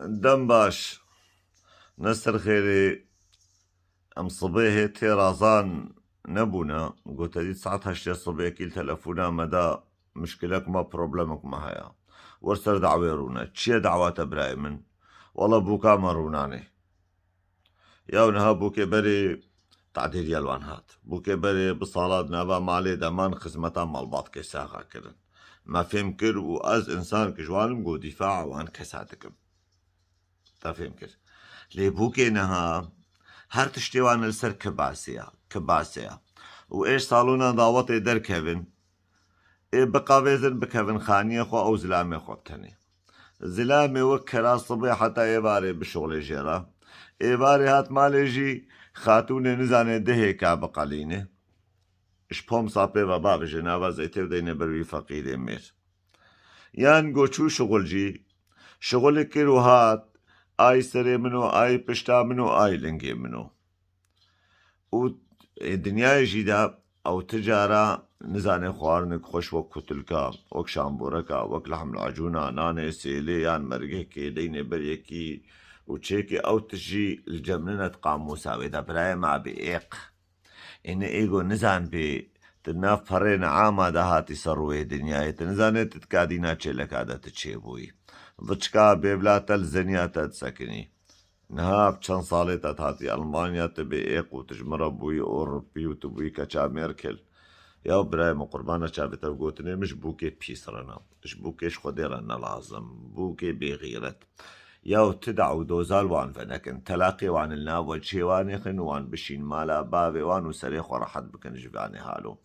دم باش نسر خيري ام صبيه تيرازان نبونا قلت دي ساعتها شتي صبيه كيل تلفونا مدى مشكلك ما بروبلمك ما هيا ورسر دعويرونا تشي دعوات برايمن والله بوكا مروناني ياونها بوكي بري تعديل يلوان هات بوكي بري بصالات نابا مالي دمان خزمتا مالباط كيساغا كرن ما فهم كر وأز إنسان كجوانم قو دفاع وان كساتكم تفهم كر لي بوكي نها هر تشتيوان السر كباسيا وإيش صالونا دعوتي در كيفن إيه بقاويزن بكيفن خانية خو أو زلامي خو بتني زلامي وكرا صبي حتى يباري بشغل جيرا يباري هات ماليجي خاتوني نزاني دهيكا بقاليني شبهم صابي بابا بجنابا زيتي وديني بروي فقيري مير يان قوشو شغل جي شغل كيرو هات آي سري منو آي پشتا منو آي لنگي منو و الدنيا جيدا او تجارة نزاني خوارنك خوش وك كتلكا وك شامبوركا وك لحم العجونة ناني سيلي يان مرقيكي ديني بريكي وتشيكي او تجي الجمننة قاموسا ويدا براي ما بإيق إن إيغو نزان بي تناف فرين عاما دهاتي سروي دنياي تنزاني تتكادينا تشيلك هذا تتشيبوي ضجكا بيبلا تلزنيا تتسكني نهاب چند سالی تهاتی ألمانيا تبي إيق وتجمر بوي أوروبي وتبوي كشا ميركل يا برای مقربانه شابت وقوتني مش بوكي بيسرنا مش بوكيش خديرنا لازم بوكي بغيرت يا تدعو دوزال وان فنكن تلاقي وان الناول شيواني خن وان بشين مالا بابي وان وسريخ ورحت بكن جباني هالو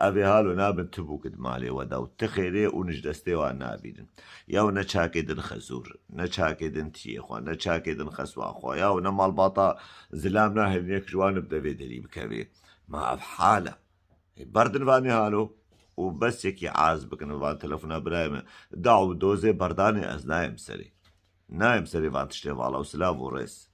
أبي هالو نابن تبوك دمالي وداو تخيري ونجدستي وان نابين ياو نشاكدن خزور نشاكدن تيخوا نشاكدن خسواخوا ياو نمال باطا زلامنا هنيك جوان بدبي دلي بكبي ما بحالة بردن فاني هالو وبس يكي عاز بكن فان تلفنا برايم دعو دوزي برداني از نايم سري فان تشتي فالا وسلام وريس